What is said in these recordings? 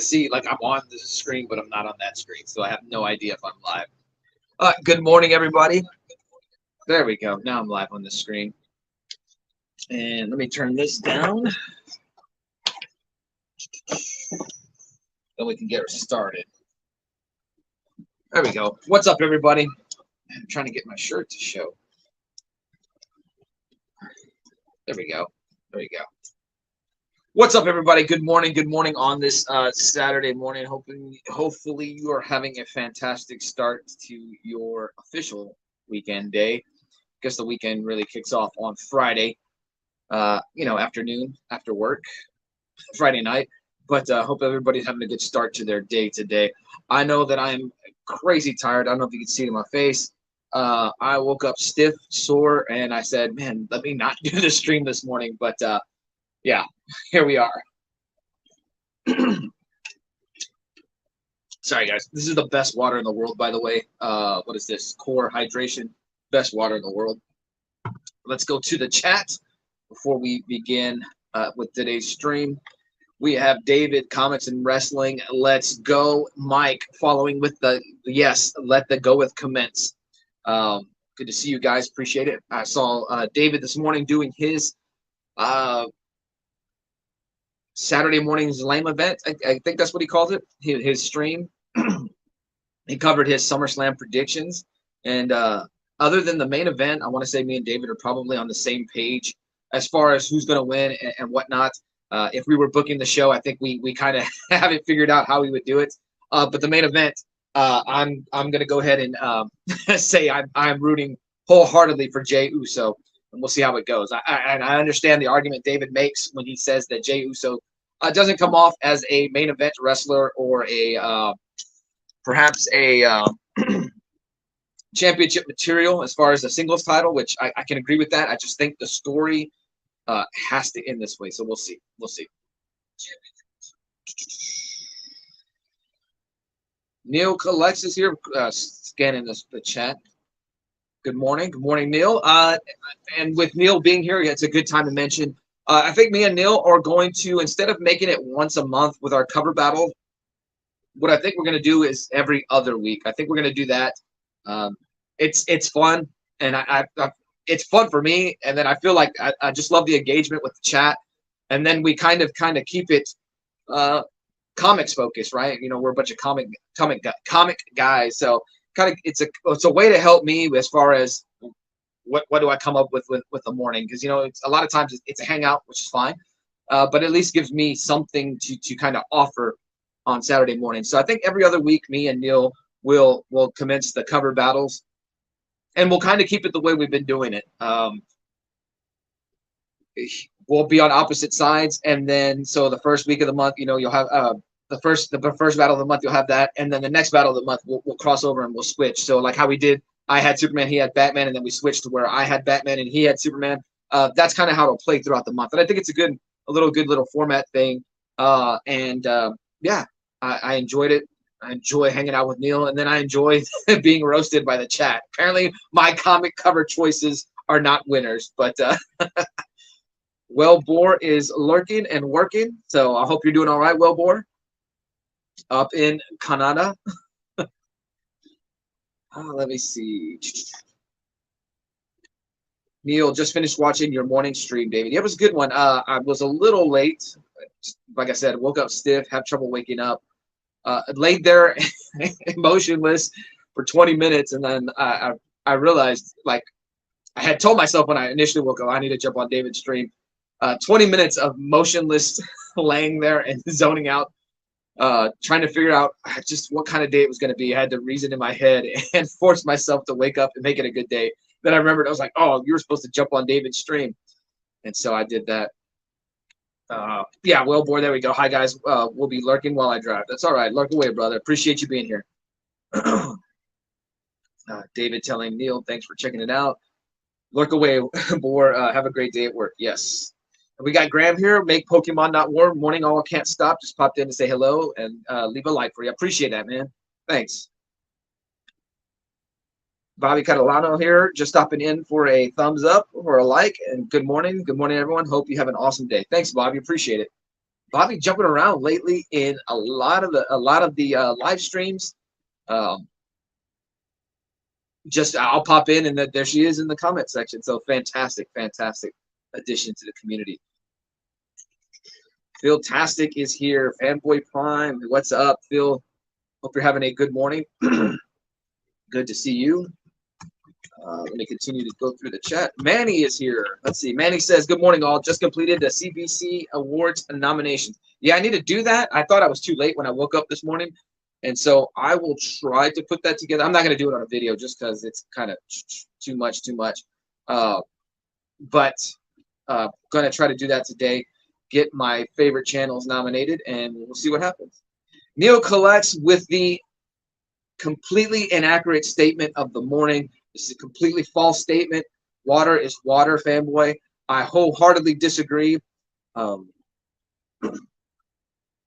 see, like I'm on the screen, but I'm not on that screen, so I have no idea if I'm live. Good morning, everybody. There we go. Now I'm live on the screen. And let me turn this down. Then we can get started. There we go. What's up, everybody? I'm trying to get my shirt to show. There we go. There we go. What's up, everybody? Good morning. Good morning on this Saturday morning. Hopefully, you are having a fantastic start to your official weekend day. I guess the weekend really kicks off on Friday, afternoon after work, Friday night. But hope everybody's having a good start to their day today. I know that I'm crazy tired. I don't know if you can see it in my face. I woke up stiff, sore, and I said, man, let me not do the stream this morning. But yeah, here we are. Sorry, guys. This is the best water in the world, by the way. What is this? Core hydration. Best water in the world. Let's go to the chat before we begin with today's stream. We have David, comments in wrestling. Let's go. Mike, following with the yes, let the go with commence. Good to see you guys. Appreciate it. I saw David this morning doing his Saturday morning's lame event. I think that's what he called it. His stream. He covered his SummerSlam predictions. And other than the main event, I want to say me and David are probably on the same page as far as who's going to win and whatnot. If we were booking the show, I think we kind of haven't figured out how we would do it. But the main event, I'm going to go ahead and say I'm rooting wholeheartedly for Jey Uso. And we'll see how it goes. I understand the argument David makes when he says that Jey Uso doesn't come off as a main event wrestler or perhaps a championship material as far as the singles title, which I can agree with that. I just think the story has to end this way. So we'll see. We'll see. Neil Collects is here, scanning the chat. Good morning. Good morning, Neil. And with Neil being here, it's a good time to mention. I think me and Neil are going to, instead of making it once a month with our cover battle, what I think we're going to do is every other week. I think we're going to do that. It's fun, and it's fun for me. And then I feel like I just love the engagement with the chat. And then we kind of keep it comics focused, right? You know, we're a bunch of comic guys, so kind of it's a way to help me as far as what do I come up with the morning, because it's a lot of times it's a hangout, which is fine, but at least gives me something to kind of offer on Saturday morning. So I think every other week, me and Neil will commence the cover battles, and we'll kind of keep it the way we've been doing it. We'll be on opposite sides, and then so the first week of the month, you'll have the first battle of the month, you'll have that, and then the next battle of the month we'll cross over and we'll switch. So like how we did, I had Superman, he had Batman, and then we switched to where I had Batman and he had Superman. That's kind of how it'll play throughout the month, and I think it's a good little format thing. Yeah, I enjoyed it. I enjoy hanging out with Neil, and then I enjoy being roasted by the chat. Apparently, my comic cover choices are not winners, but Wellbore is lurking and working, so I hope you're doing all right, Wellbore, up in Canada. Let me see. Neil, just finished watching your morning stream, David. It was a good one. I was a little late. Like I said, woke up stiff, had trouble waking up. Laid there motionless for 20 minutes, and then I realized, like, I had told myself when I initially woke up, I need to jump on David's stream. 20 minutes of motionless laying there and zoning out, trying to figure out just what kind of day it was going to be. I had to reason in my head and force myself to wake up and make it a good day. Then I remembered, I was like, oh, you were supposed to jump on David's stream. And so I did that. Yeah, well, boy, there we go. Hi, guys. We'll be lurking while I drive. That's all right. Lurk away, brother. Appreciate you being here. David telling Neil, thanks for checking it out. Lurk away, Boar. Have a great day at work. Yes. And we got Graham here. Make Pokemon not war. Morning all can't stop. Just popped in to say hello and leave a like for you. I appreciate that, man. Thanks. Bobby Catalano here, just stopping in for a thumbs up or a like, and good morning. Good morning, everyone. Hope you have an awesome day. Thanks, Bobby. Appreciate it. Bobby jumping around lately in a lot of the live streams. Just I'll pop in and there she is in the comment section. So fantastic addition to the community. Phil Tastic is here. Fanboy Prime, what's up, Phil? Hope you're having a good morning. Good to see you. Let me continue to go through the chat. Manny is here. Let's see. Manny says, good morning, all. Just completed the CBC Awards nominations. Yeah, I need to do that. I thought I was too late when I woke up this morning. And so I will try to put that together. I'm not going to do it on a video just because it's kind of too much. But going to try to do that today. Get my favorite channels nominated, and we'll see what happens. Neil collects with the completely inaccurate statement of the morning. This is a completely false statement. Water is water, fanboy. I wholeheartedly disagree.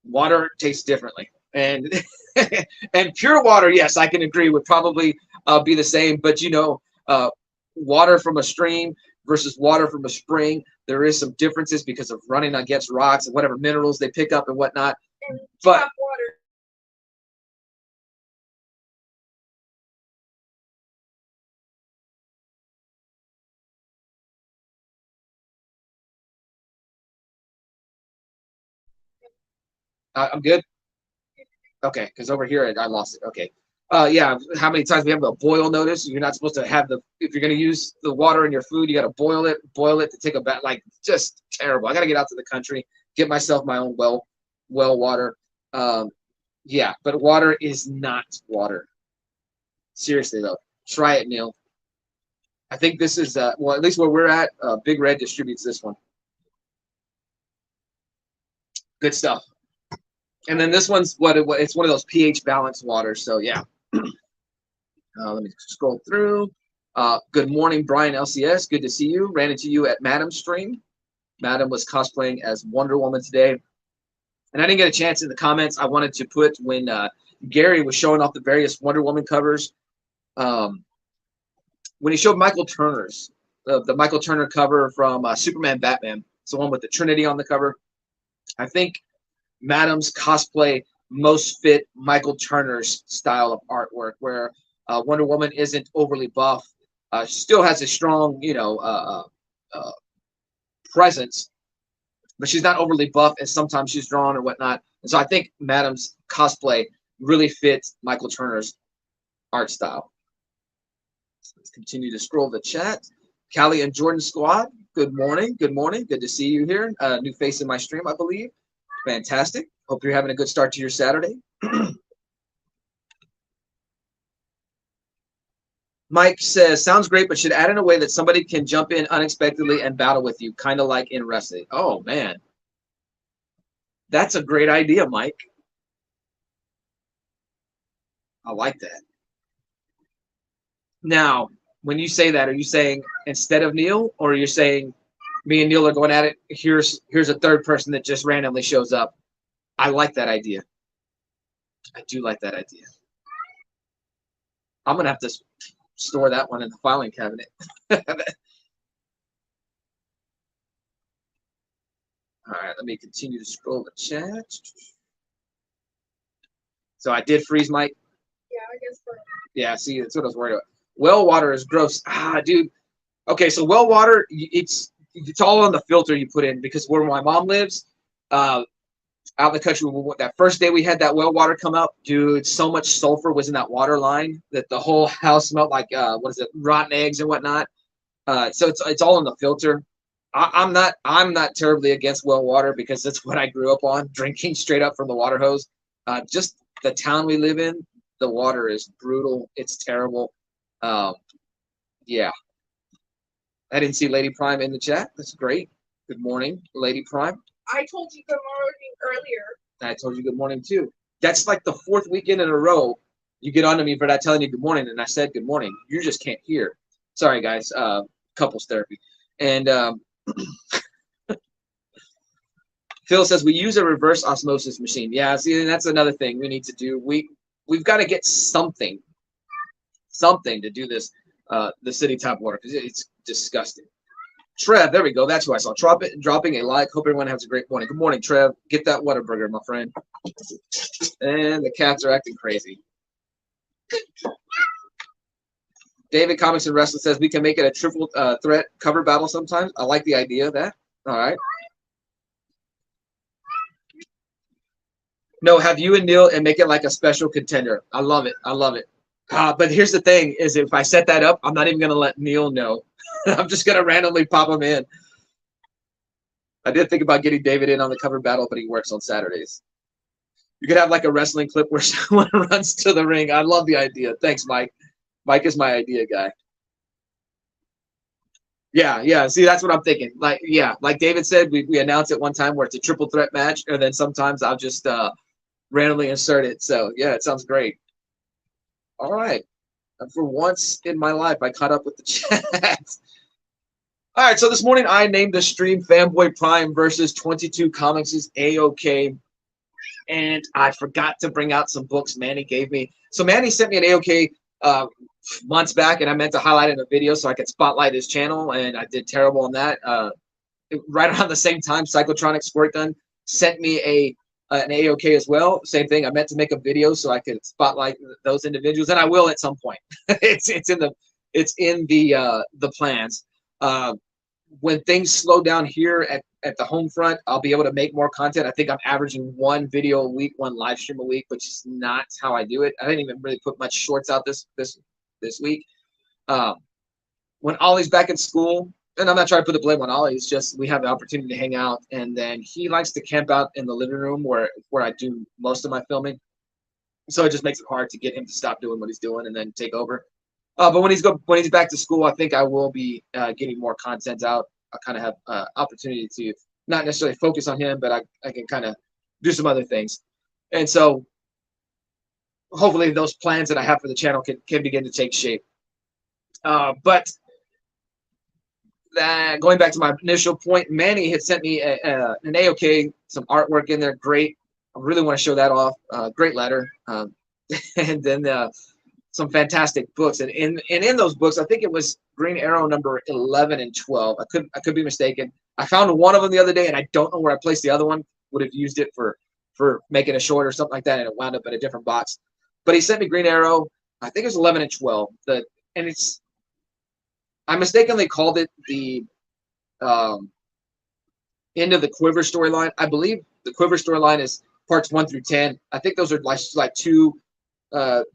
Water tastes differently. And and pure water, yes, I can agree, would probably be the same. But, you know, water from a stream versus water from a spring, there is some differences because of running against rocks and whatever minerals they pick up and whatnot. But water. I'm good. Okay, because over here I lost it. Okay. Yeah, how many times we have a boil notice? You're not supposed to have if you're going to use the water in your food, you got to boil it to take a bath. Like, just terrible. I got to get out to the country, get myself my own well water. Yeah, but water is not water. Seriously, though. Try it, Neil. I think this is, well, at least where we're at, Big Red distributes this one. Good stuff. And then this one's it's one of those pH balanced waters. So yeah. Let me scroll through. Good morning, Brian LCS. Good to see you. Ran into you at Madam's stream. Madam was cosplaying as Wonder Woman today. And I didn't get a chance in the comments. I wanted to put when Gary was showing off the various Wonder Woman covers. When he showed Michael Turner's, the Michael Turner cover from Superman Batman. It's the one with the Trinity on the cover. I think Madam's cosplay most fit Michael Turner's style of artwork, where Wonder Woman isn't overly buff. She still has a strong, you know, presence, but she's not overly buff as sometimes she's drawn or whatnot. And so I think Madam's cosplay really fits Michael Turner's art style. So let's continue to scroll the chat. Callie and Jordan Squad, good morning. Good morning. Good to see you here. New face in my stream, I believe. Fantastic. Hope you're having a good start to your Saturday. Mike says, sounds great, but should add in a way that somebody can jump in unexpectedly and battle with you, kind of like in wrestling. Oh, man. That's a great idea, Mike. I like that. Now, when you say that, are you saying instead of Neil, or are you saying me and Neil are going at it? Here's a third person that just randomly shows up. I like that idea. I do like that idea. I'm going to have to store that one in the filing cabinet. All right, let me continue to scroll the chat. So I did freeze Mike. Yeah, I guess so. Yeah, see, that's what I was worried about. Well water is gross. Ah, dude. Okay, so well water, it's all on the filter you put in, because where my mom lives, out in the country, that first day we had that well water come out, dude, so much sulfur was in that water line that the whole house smelled like rotten eggs and whatnot. So it's all in the filter. I'm not terribly against well water, because that's what I grew up on, drinking straight up from the water hose. Just the town we live in, the water is brutal. It's terrible. Yeah. I didn't see Lady Prime in the chat. That's great. Good morning, Lady Prime. I told you good morning earlier. I told you good morning too. That's like the fourth weekend in a row you get onto me for not telling you good morning, and I said good morning. You just can't hear. Sorry, guys. Couples therapy. And Phil says we use a reverse osmosis machine. Yeah, see, and that's another thing we need to do. We've got to get something to do this. The city tap water, because it's disgusting. Trev, there we go. That's who I saw. Dropping a like. Hope everyone has a great morning. Good morning, Trev. Get that Whataburger, my friend. And the cats are acting crazy. David Comics and Wrestling says we can make it a triple threat cover battle sometimes. I like the idea of that. All right. No, have you and Neil and make it like a special contender. I love it. I love it. But here's the thing is if I set that up, I'm not even going to let Neil know. I'm just going to randomly pop him in. I did think about getting David in on the cover battle, but he works on Saturdays. You could have like a wrestling clip where someone runs to the ring. I love the idea. Thanks, Mike. Mike is my idea guy. Yeah. See, that's what I'm thinking. Like David said, we announced it one time where it's a triple threat match, and then sometimes I'll just randomly insert it. So, yeah, it sounds great. All right. And for once in my life, I caught up with the chat. All right, so this morning I named the stream Fanboy Prime versus 22 Comics' AOK, and I forgot to bring out some books Manny gave me. So Manny sent me an AOK months back, and I meant to highlight it in a video so I could spotlight his channel, and I did terrible on that. Right around the same time, Cyclotronic Squirt Gun sent me an AOK as well. Same thing. I meant to make a video so I could spotlight those individuals, and I will at some point. it's in the plans. When things slow down here at the home front, I'll be able to make more content. I think I'm averaging one video a week, one live stream a week, which is not how I do it. I didn't even really put much shorts out this week. When Ollie's back in school, and I'm not trying to put the blame on Ollie, it's just we have the opportunity to hang out, and then he likes to camp out in the living room where I do most of my filming. So it just makes it hard to get him to stop doing what he's doing and then take over. But when he's back to school, I think I will be getting more content out. I kind of have opportunity to not necessarily focus on him, but I can kind of do some other things. And so hopefully those plans that I have for the channel can begin to take shape. But going back to my initial point, Manny had sent me an AOK, some artwork in there. Great. I really want to show that off. Great letter. And then some fantastic books. And in those books, I think it was Green Arrow number 11 and 12. I could be mistaken. I found one of them the other day, and I don't know where I placed the other one. Would have used it for making a short or something like that, and it wound up in a different box. But he sent me Green Arrow. I think it was 11 and 12. I mistakenly called it the end of the Quiver storyline. I believe the Quiver storyline is parts 1 through 10. I think those are like two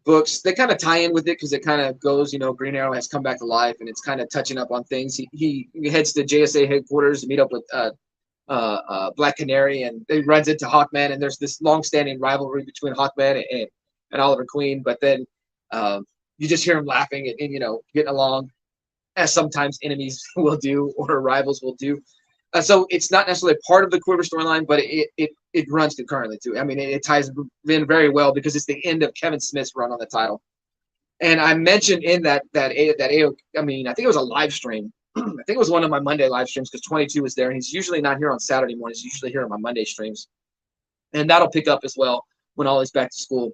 books. They kind of tie in with it because it kind of goes, Green Arrow has come back to life, and it's kind of touching up on things. He heads to JSA headquarters to meet up with Black Canary, and he runs into Hawkman, and there's this long-standing rivalry between Hawkman and Oliver Queen. But then you just hear him laughing and getting along, as sometimes enemies will do or rivals will do. So it's not necessarily part of the Quiver storyline, but it runs concurrently too. I mean, it ties in very well because it's the end of Kevin Smith's run on the title. And I mentioned in that AOK, I think it was a live stream. I think it was one of my Monday live streams because 22 was there, and he's usually not here on Saturday mornings. He's usually here on my Monday streams, and that'll pick up as well when Ollie's back to school.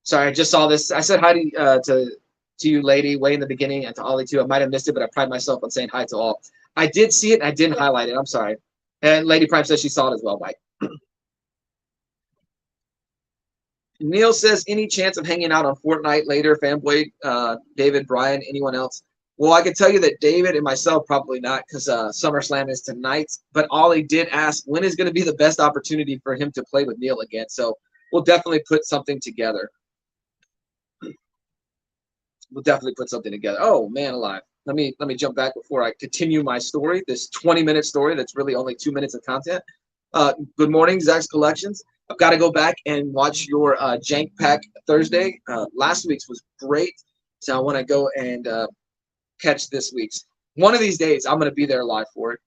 Sorry, I just saw this. I said hi to you, lady, way in the beginning, and to Ollie too. I might have missed it, but I pride myself on saying hi to all. I did see it, and I didn't highlight it. I'm sorry. And Lady Prime says she saw it as well, Mike. Neil says, any chance of hanging out on Fortnite later, Fanboy, David, Brian, anyone else? Well, I can tell you that David and myself probably not because SummerSlam is tonight. But Ollie did ask, when is going to be the best opportunity for him to play with Neil again? So we'll definitely put something together. Oh, man alive. Let me jump back before I continue my story, this 20-minute story that's really only 2 minutes of content. Good morning, Zach's Collections. I've got to go back and watch your Jank Pack Thursday. Last week's was great, so I want to go and catch this week's. One of these days, I'm going to be there live for it,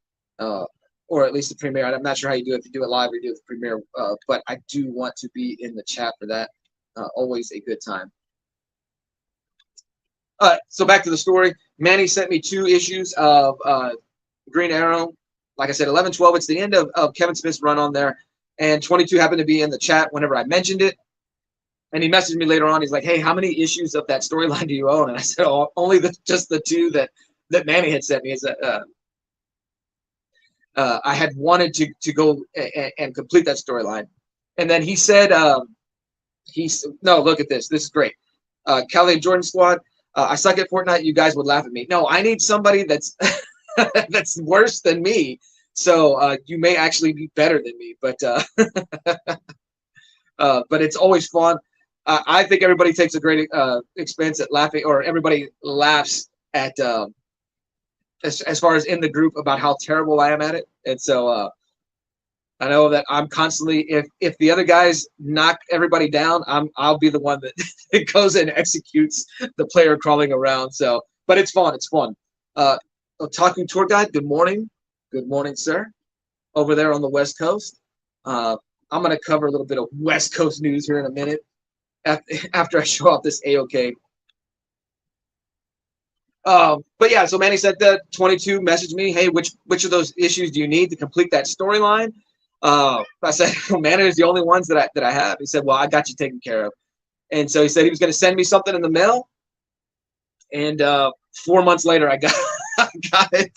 or at least the premiere. I'm not sure how you do it, if you do it live or you do it the premiere, but I do want to be in the chat for that. Always a good time. So back to the story. Manny sent me 2 issues of Green Arrow. Like I said, 11, 12. It's the end of Kevin Smith's run on there. And 22 happened to be in the chat whenever I mentioned it. And he messaged me later on. He's like, "Hey, how many issues of that storyline do you own?" And I said, "Oh, only just the two that Manny had sent me." Is that I had wanted to go and complete that storyline, and then he said, no, look at this. This is great. Kelly and Jordan Squad. I suck at Fortnite. You guys would laugh at me. No, I need somebody that's that's worse than me. So you may actually be better than me, but it's always fun. I think everybody takes a great expense at laughing, or everybody laughs at as far as in the group about how terrible I am at it. And so I know that I'm constantly, if the other guys knock everybody down, I'll be the one that goes and executes the player crawling around. So, but it's fun. It's fun. Otaku Tour Guide. Good morning. Good morning, sir. Over there on the West Coast. I'm going to cover a little bit of West Coast news here in a minute after I show off this AOK. But yeah, so Manny said that 22 messaged me, "Hey, which of those issues do you need to complete that storyline?" I said, "Well, Manny is the only ones that I have." He said, "Well, I got you taken care of." And so he said he was going to send me something in the mail. And 4 months later, I got I got it.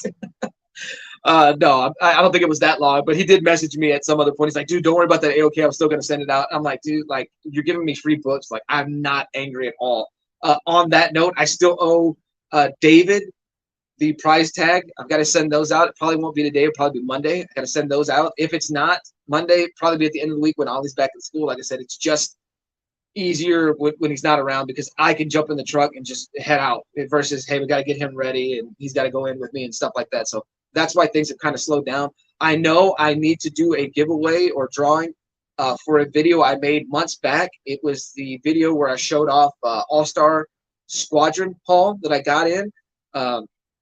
No, I don't think it was that long, but he did message me at some other point. He's like, "Dude, don't worry about that AOK. I'm still going to send it out." I'm like, "Dude, like, you're giving me free books. Like, I'm not angry at all." On that note, I still owe David the prize tag. I've got to send those out. It probably won't be today. It'll probably be Monday. I got to send those out. If it's not Monday, probably be at the end of the week when Ollie's back in school. Like I said, it's just easier when he's not around because I can jump in the truck and just head out versus, hey, we got to get him ready and he's got to go in with me and stuff like that. So that's why things have kind of slowed down. I know I need to do a giveaway or drawing for a video I made months back. It was the video where I showed off All-Star Squadron haul that I got in.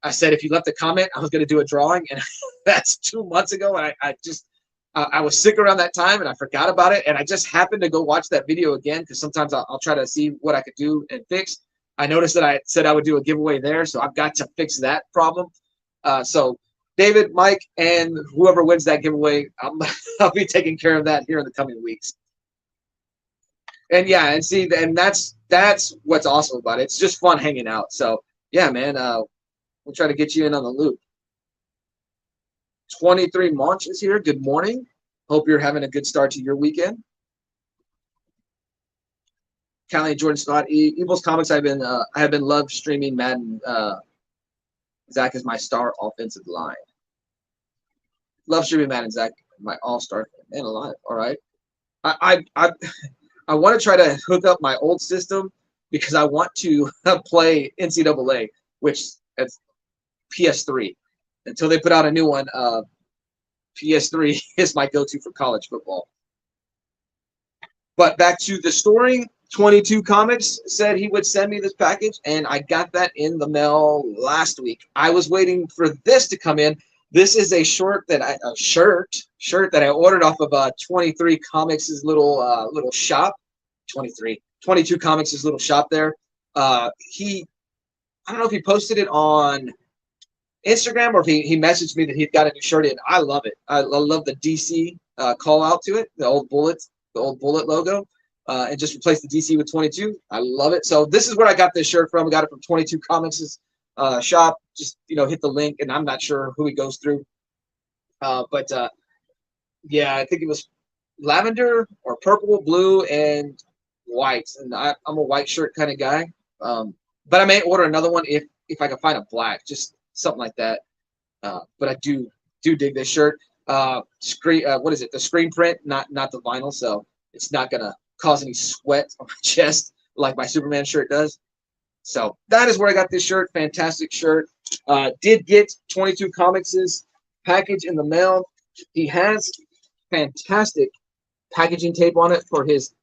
I said if you left a comment, I was going to do a drawing, and that's 2 months ago. And I was sick around that time, and I forgot about it. And I just happened to go watch that video again because sometimes I'll try to see what I could do and fix. I noticed that I said I would do a giveaway there, so I've got to fix that problem. So David, Mike, and whoever wins that giveaway, I'll be taking care of that here in the coming weeks. And yeah, and see, and that's what's awesome about it. It's just fun hanging out. So yeah, man, we'll try to get you in on the loop. 23 March is here. Good morning. Hope you're having a good start to your weekend. Callie and Jordan Scott, Evil's Comics. I have been love streaming Madden. Zach is my star offensive line. Love streaming Madden. Zach, my all-star man alive. All right. I want to try to hook up my old system because I want to play NCAA, which is PS3. Until they put out a new one, PS3 is my go-to for college football. But back to the story, 22 Comics said he would send me this package, and I got that in the mail last week. I was waiting for this to come in. This is a shirt that I ordered off of 23 Comics' little shop. 22 Comics' little shop there. I don't know if he posted it on Instagram or if he messaged me that he'd got a new shirt in. I love it. I love the DC call out to it, the old bullet logo, and just replace the DC with 22. I love it. So this is where I got this shirt from. I got it from 22 Comics' shop. Just hit the link, and I'm not sure who he goes through, but yeah, I think it was lavender or purple, blue, and white. And I'm a white shirt kind of guy, but I may order another one if I can find a black, just something like that. But I do dig this shirt. What is it? The screen print, not the vinyl, so it's not gonna cause any sweat on my chest like my Superman shirt does. So that is where I got this shirt. Fantastic shirt. Did get 22 Comics' package in the mail. He has fantastic packaging tape on it for his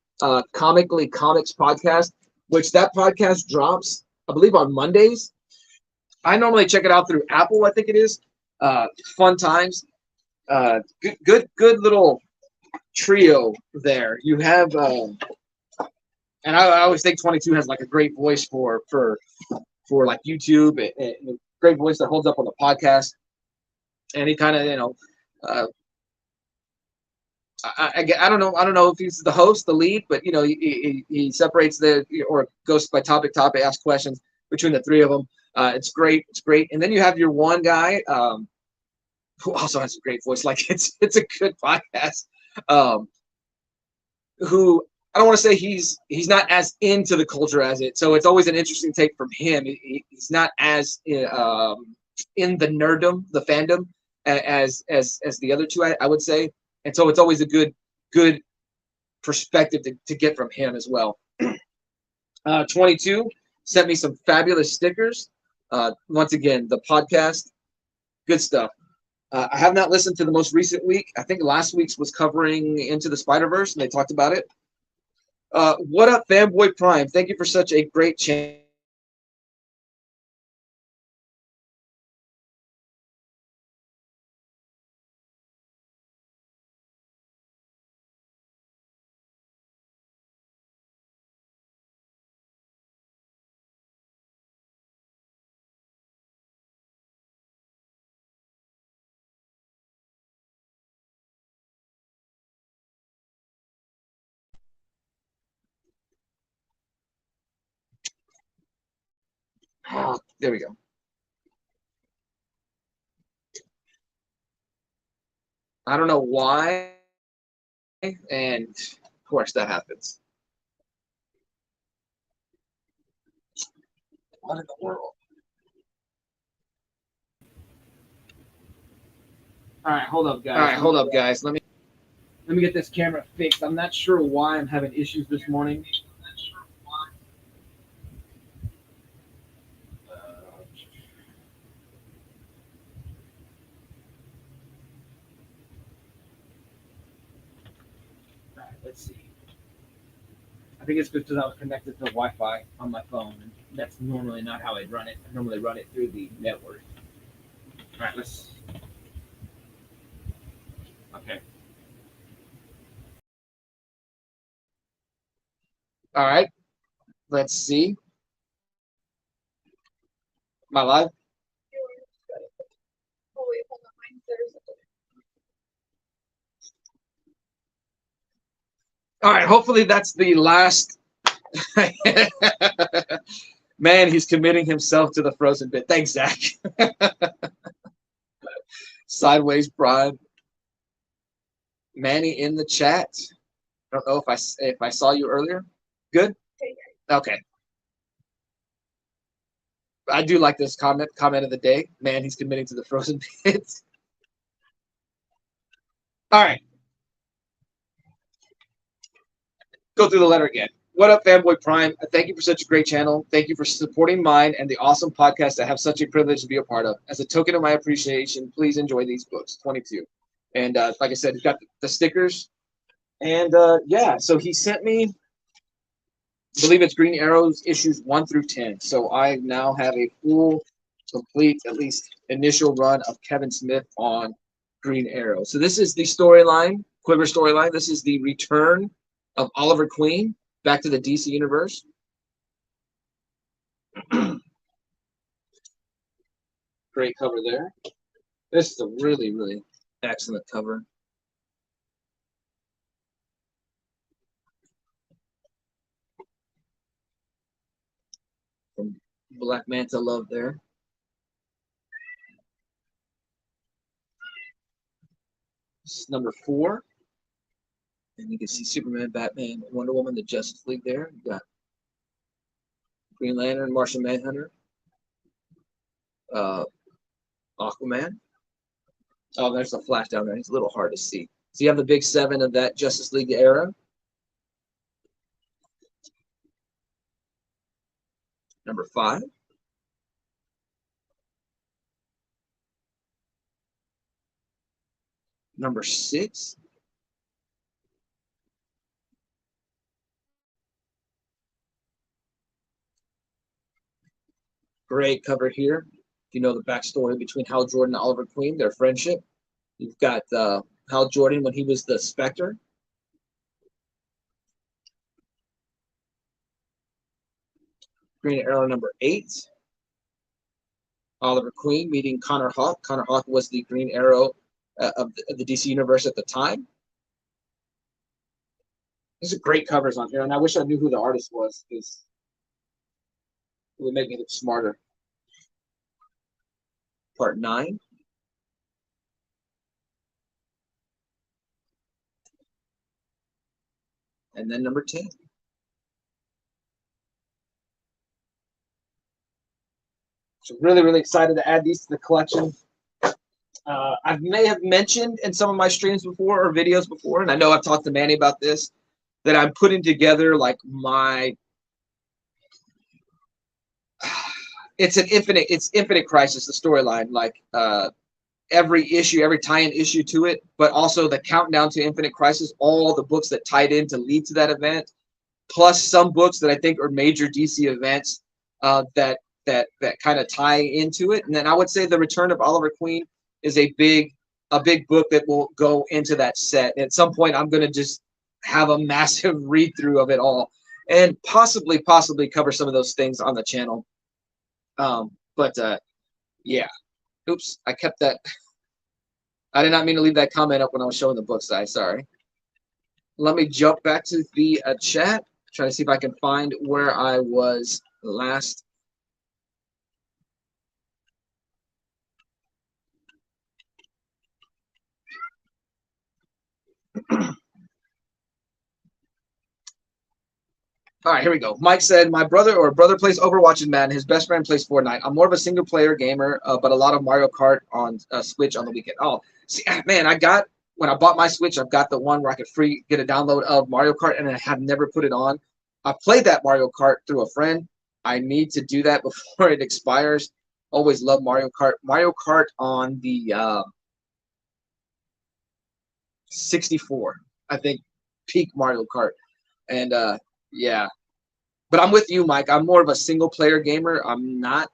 Comically Comics podcast, which that podcast drops, I believe, on Mondays. I normally check it out through Apple, I think it is. Fun times. Good little trio there. You have, and I always think 22 has like a great voice for like YouTube, and a great voice that holds up on the podcast. And he kind of, I don't know. I don't know if he's the host, the lead, but you know, he separates or goes by topic, asks questions between the three of them. It's great. It's great. And then you have your one guy who also has a great voice. Like it's a good podcast. Who I don't want to say he's not as into the culture as it. So it's always an interesting take from him. He's not as in the nerddom, the fandom as the other two. I would say. And so it's always a good perspective to get from him as well. 22 sent me some fabulous stickers. Once again, the podcast, good stuff. I have not listened to the most recent week. I think last week's was covering Into the Spider-Verse, and they talked about it. What up, Fanboy Prime? Thank you for such a great channel. Oh, there we go. I don't know why, and of course that happens. What in the world? All right, hold up, guys. Let me get this camera fixed. I'm not sure why I'm having issues this morning. All right, let's see. I think it's because I was connected to Wi-Fi on my phone, and that's normally not how I run it. I normally run it through the network. All right, let's. Okay. All right, let's see. Am I live? All right, hopefully that's the last. Man, he's committing himself to the frozen bit. Thanks, Zach. Sideways Brian. Manny in the chat. I don't know if I saw you earlier. Good? Okay. I do like this comment of the day. Man, he's committing to the frozen bits. All right. Go through the letter again. What up, Fanboy Prime? Thank you for such a great channel. Thank you for supporting mine and the awesome podcast I have such a privilege to be a part of. As a token of my appreciation, please enjoy these books, 22. And like I said, he's got the stickers. And yeah, so he sent me, I believe it's Green Arrows issues 1 through 10. So I now have a full, complete, at least initial run of Kevin Smith on Green Arrow. So this is the storyline, Quiver storyline. This is the return of Oliver Queen back to the DC universe. Great cover there. This is a really, really excellent cover. From Black Manta Love there. This is number 4. And you can see Superman, Batman, Wonder Woman, the Justice League there. You got Green Lantern, Martian Manhunter, Aquaman. Oh, there's a Flash down there. He's a little hard to see. So you have the big 7 of that Justice League era. Number 5. Number 6. Great cover here. You know the backstory between Hal Jordan and Oliver Queen, their friendship. You've got Hal Jordan when he was the Spectre. Green Arrow number 8. Oliver Queen meeting Connor Hawke. Connor Hawke was the Green Arrow of the DC universe at the time. These are great covers on here, and I wish I knew who the artist was because it would make me look smarter. Part 9. And then number 10. So really, really excited to add these to the collection. I may have mentioned in some of my streams before or videos before, and I know I've talked to Manny about this, that I'm putting together like my it's Infinite Crisis, the storyline, like every issue, every tie-in issue to it, but also the countdown to Infinite Crisis, all the books that tied in to lead to that event, plus some books that I think are major DC events that kind of tie into it. And then I would say the Return of Oliver Queen is a big book that will go into that set. And at some point, I'm going to just have a massive read through of it all, and possibly cover some of those things on the channel. Yeah. Oops, I kept that. I did not mean to leave that comment up when I was showing the book size. Sorry. Let me jump back to the chat. Try to see if I can find where I was last. All right, here we go. Mike said, my brother plays Overwatch and Madden. His best friend plays Fortnite. I'm more of a single-player gamer, but a lot of Mario Kart on Switch on the weekend. Oh, see, man, when I bought my Switch, I've got the one where I could get a download of Mario Kart, and I have never put it on. I played that Mario Kart through a friend. I need to do that before it expires. Always love Mario Kart. Mario Kart on the 64, I think, peak Mario Kart. And yeah, but I'm with you, Mike. I'm more of a single player gamer. I'm not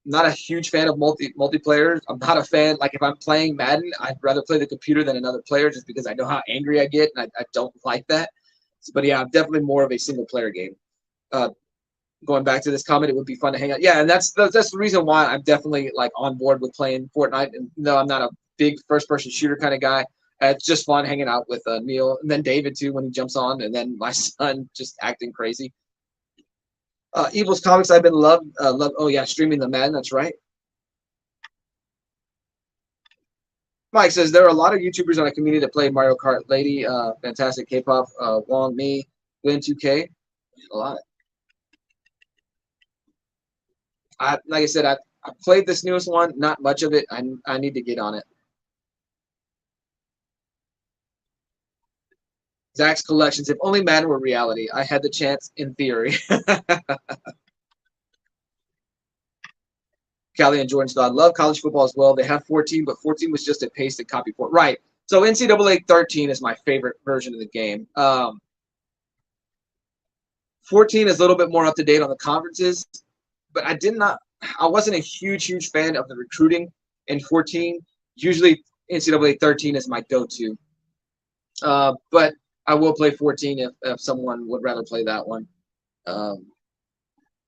a huge fan of multiplayer. I'm not a fan. Like if I'm playing Madden, I'd rather play the computer than another player just because I know how angry I get, and I don't like that. But yeah, I'm definitely more of a single player game. Going back to this comment, it would be fun to hang out. Yeah, and that's the reason why I'm definitely like on board with playing Fortnite. And no, I'm not a big first person shooter kind of guy. It's just fun hanging out with Neil, and then David too when he jumps on, and then my son just acting crazy. Evil's Comics, I've been love. Oh yeah, streaming the Madden. That's right. Mike says there are a lot of YouTubers in our community that play Mario Kart. Lady, fantastic K-pop, Wong, me, Win 2K, a lot. Like I said, I played this newest one. Not much of it. I need to get on it. Zach's collections. If only Madden were reality. I had the chance in theory. Callie and Jordan Scott love college football as well. They have 14, but 14 was just a paste and copy port. Right. So NCAA 13 is my favorite version of the game. 14 is a little bit more up to date on the conferences, but I wasn't a huge fan of the recruiting in 14. Usually NCAA 13 is my go-to. But I will play 14 if someone would rather play that one.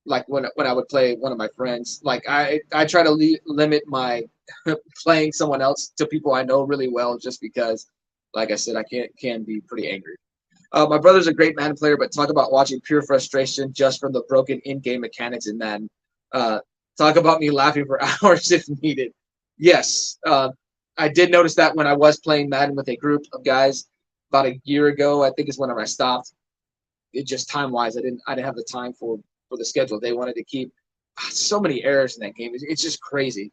Like when I would play one of my friends, like I try to limit my playing someone else to people I know really well, just because, like I said, I can be pretty angry. My brother's a great Madden player, but talk about watching pure frustration just from the broken in-game mechanics in Madden. Talk about me laughing for hours if needed. Yes, I did notice that when I was playing Madden with a group of guys about a year ago. I think is whenever I stopped. It just time-wise, I didn't have the time for the schedule they wanted to keep. So many errors in that game. It's just crazy.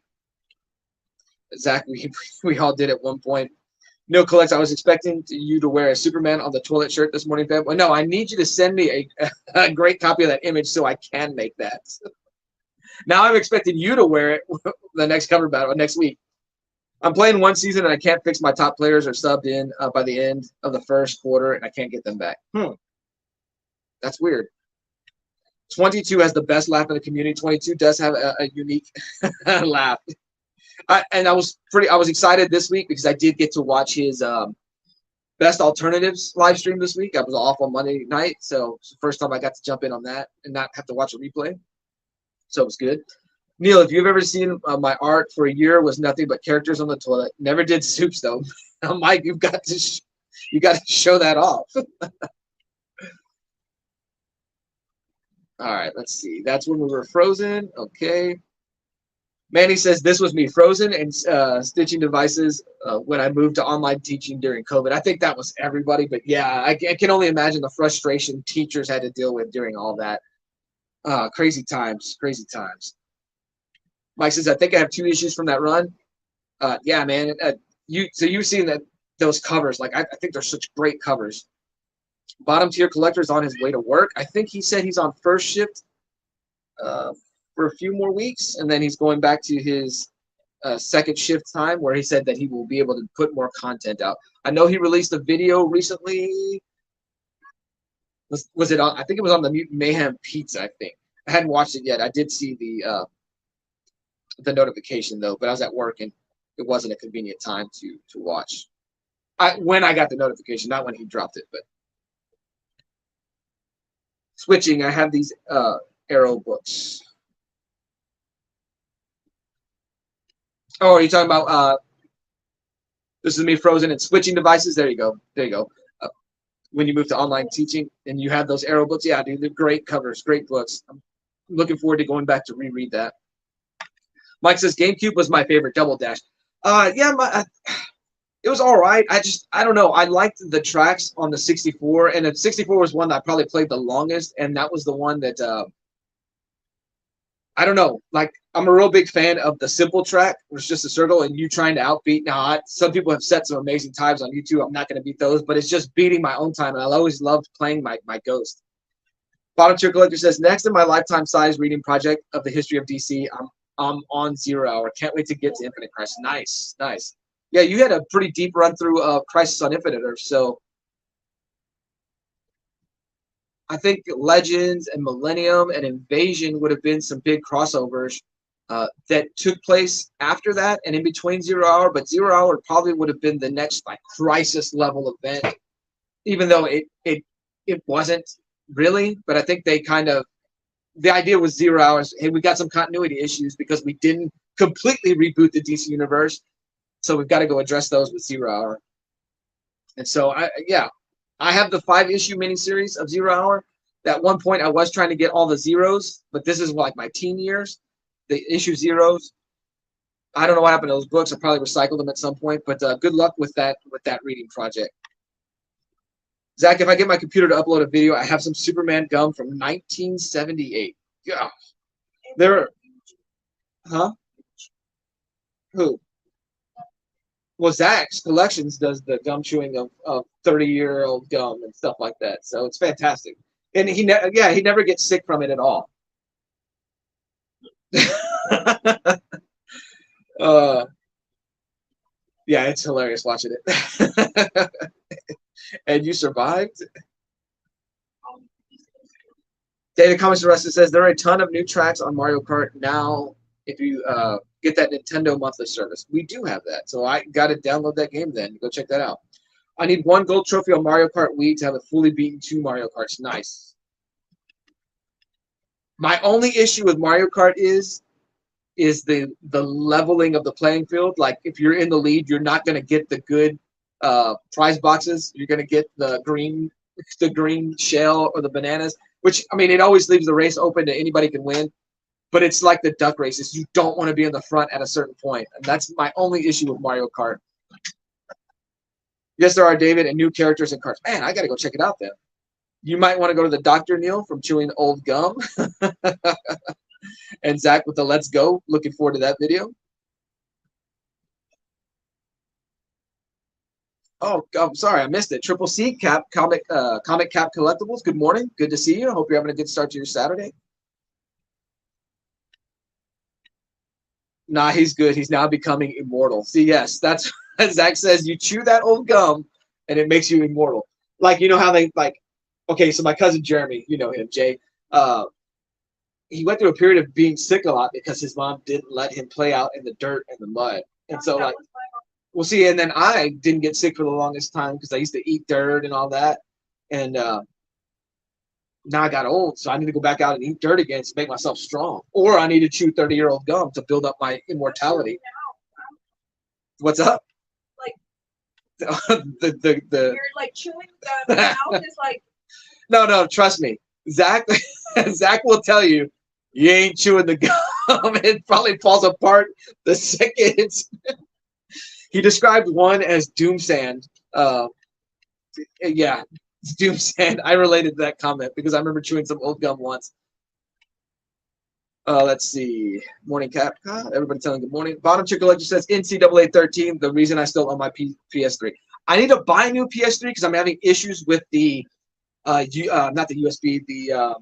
Zach, we all did at one point. No, collects. I was expecting you to wear a Superman on the toilet shirt this morning, Feb. Well, no, I need you to send me a great copy of that image so I can make that. Now I'm expecting you to wear it the next cover battle next week. I'm playing one season and I can't fix my top players are subbed in by the end of the first quarter, and I can't get them back. That's weird. 22 has the best laugh in the community. 22 does have a unique laugh. I was excited this week because I did get to watch his best alternatives live stream this week. I was off on Monday night, so it's the first time I got to jump in on that and not have to watch a replay. So it was good. Neil, if you've ever seen my art for a year, was nothing but characters on the toilet. Never did soups though. Mike, you've got to You got to show that off. All right, let's see. That's when we were frozen. Okay. Manny says this was me frozen and stitching devices when I moved to online teaching during COVID. I think that was everybody, but yeah, I can only imagine the frustration teachers had to deal with during all that. Crazy times, crazy times. Mike says, I think I have 2 issues from that run. Yeah, man. You've seen that those covers. Like I think they're such great covers. Bottom tier collector's on his way to work. I think he said he's on first shift for a few more weeks, and then he's going back to his second shift time where he said that he will be able to put more content out. I know he released a video recently. Was it on? I think it was on the Mutant Mayhem Pizza, I think. I hadn't watched it yet. I did see the notification though, but I was at work and it wasn't a convenient time to watch. When I got the notification, not when he dropped it, but switching. I have these arrow books. Oh, are you talking about this is me frozen and switching devices? There you go. There you go. When you move to online teaching and you have those arrow books, yeah, dude, they're great covers, great books. I'm looking forward to going back to reread that. Mike says GameCube was my favorite Double Dash. Yeah, it was all right. I don't know. I liked the tracks on the 64, and the 64 was one that I probably played the longest, and that was the one that I don't know. Like, I'm a real big fan of the simple track, where it's just a circle and you trying to outbeat. Now, some people have set some amazing times on YouTube. I'm not going to beat those, but it's just beating my own time, and I always loved playing my Ghost. Bottom tier collector says, next in my lifetime size reading project of the history of DC, I'm on 0 Hour. Can't wait to get to Infinite Crisis. Nice, nice. Yeah, you had a pretty deep run through Crisis on Infinite Earth, so I think Legends and Millennium and Invasion would have been some big crossovers that took place after that and in between 0 Hour, but 0 Hour probably would have been the next like crisis level event, even though it wasn't really. But I think they kind of, the idea was 0 Hours, hey, we got some continuity issues because we didn't completely reboot the DC universe, so we've got to go address those with 0 Hour. And so I have the 5-issue miniseries of 0 Hour. At one point, I was trying to get all the zeros, but this is like my teen years, the issue zeros. I don't know what happened to those books. I probably recycled them at some point, but good luck with that reading project. Zach, if I get my computer to upload a video, I have some Superman gum from 1978. Yeah, huh? Who? Well, Zach's Collections does the gum chewing of 30-year-old gum and stuff like that. So it's fantastic. And he never gets sick from it at all. Yeah, it's hilarious watching it. And you survived? Data Comments Arrested says there are a ton of new tracks on Mario Kart now if you get that Nintendo monthly service. We do have that, so I got to download that game then. Go check that out. I need 1 gold trophy on Mario Kart Wii to have a fully beaten 2 Mario Karts. Nice. My only issue with Mario Kart is the leveling of the playing field. Like, if you're in the lead, you're not going to get the good prize boxes. You're going to get the green shell or the bananas, which, I mean, it always leaves the race open to anybody can win. But it's like the duck races. You don't want to be in the front at a certain point. And that's my only issue with Mario Kart. Yes, there are, David, and new characters and cards. Man, I got to go check it out then. You might want to go to the Dr. Neil from chewing old gum. And Zach with the Let's Go. Looking forward to that video. Oh, I'm sorry, I missed it. Triple C Cap Comic Cap Collectibles. Good morning. Good to see you. I hope you're having a good start to your Saturday. Nah, he's good. He's now becoming immortal. See, yes, that's as Zach says. You chew that old gum, and it makes you immortal. Like, you know how they like. Okay, so my cousin Jeremy, you know him, Jay. He went through a period of being sick a lot because his mom didn't let him play out in the dirt and the mud. And so, like, we'll see. And then I didn't get sick for the longest time because I used to eat dirt and all that. And now I got old, so I need to go back out and eat dirt again to make myself strong. Or I need to chew 30-year-old gum to build up my immortality. What's up? the You're like chewing the mouth is like no, trust me. Zach Zach will tell you ain't chewing the gum. It probably falls apart the second. He described one as doom sand. Yeah, it's doom sand. I related to that comment because I remember chewing some old gum once. Let's see. Morning, Cap. Everybody telling good morning. Bottom Chick Collector says NCAA 13. The reason I still own my PS3. I need to buy a new PS3 because I'm having issues with the not the USB, the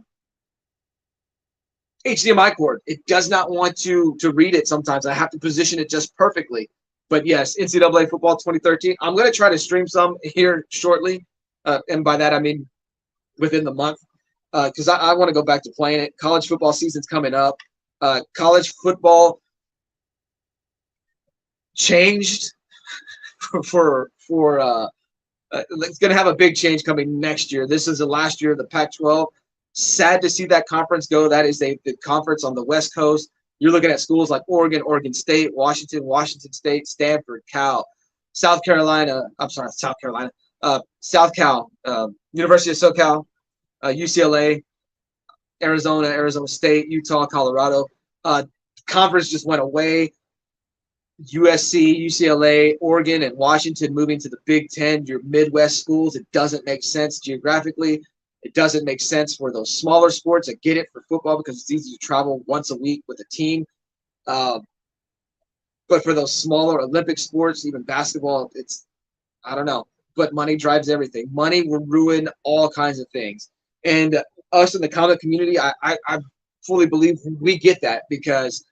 HDMI cord. It does not want to read it sometimes. I have to position it just perfectly. But yes, NCAA football 2013. I'm going to try to stream some here shortly. And by that, I mean within the month. Because I want to go back to playing it. College football season's coming up. College football changed for it's going to have a big change coming next year. This is the last year of the Pac-12. Sad to see that conference go. That is the conference on the West Coast. You're looking at schools like Oregon, Oregon State, Washington State, Stanford, Cal, South Carolina. I'm sorry, South Carolina. South Cal, University of SoCal, UCLA, Arizona State, Utah, Colorado. Conference just went away. USC, UCLA, Oregon, and Washington moving to the Big Ten, your Midwest schools. It doesn't make sense geographically. It doesn't make sense for those smaller sports. I get it for football because it's easy to travel once a week with a team. But for those smaller Olympic sports, even basketball, I don't know. But money drives everything. Money will ruin all kinds of things. And us in the comic community, I fully believe we get that because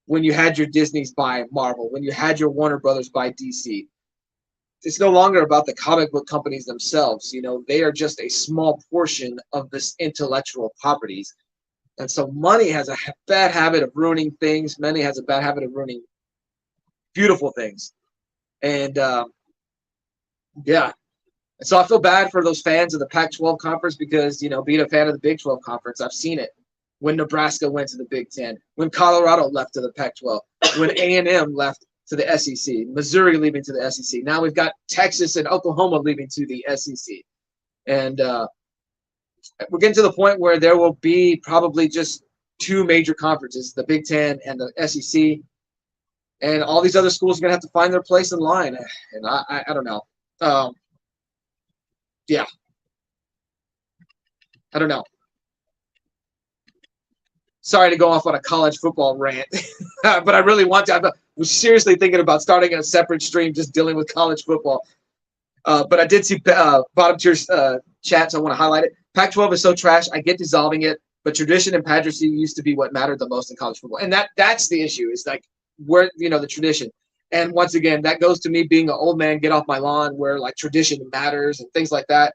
when you had your Disney's buy Marvel, when you had your Warner Brothers buy DC, it's no longer about the comic book companies themselves. You know, they are just a small portion of this intellectual properties. And so money has a bad habit of ruining things. Money has a bad habit of ruining beautiful things. And yeah. And so I feel bad for those fans of the Pac-12 conference because, you know, being a fan of the Big 12 conference, I've seen it. When Nebraska went to the Big Ten, when Colorado left to the Pac-12, when A&M left to the SEC, Missouri leaving to the SEC. Now we've got Texas and Oklahoma leaving to the SEC. And we're getting to the point where there will be probably just two major conferences, the Big Ten and the SEC. And all these other schools are going to have to find their place in line. And I don't know. Yeah. I don't know. Sorry to go off on a college football rant, but I really want to. I was seriously thinking about starting a separate stream just dealing with college football. But I did see bottom tier chats. I want to highlight it. Pac-12 is so trash. I get dissolving it, but tradition and pageantry used to be what mattered the most in college football. And that's the issue. Is like where, you know, the tradition. And once again, that goes to me being an old man, get off my lawn, where like tradition matters and things like that.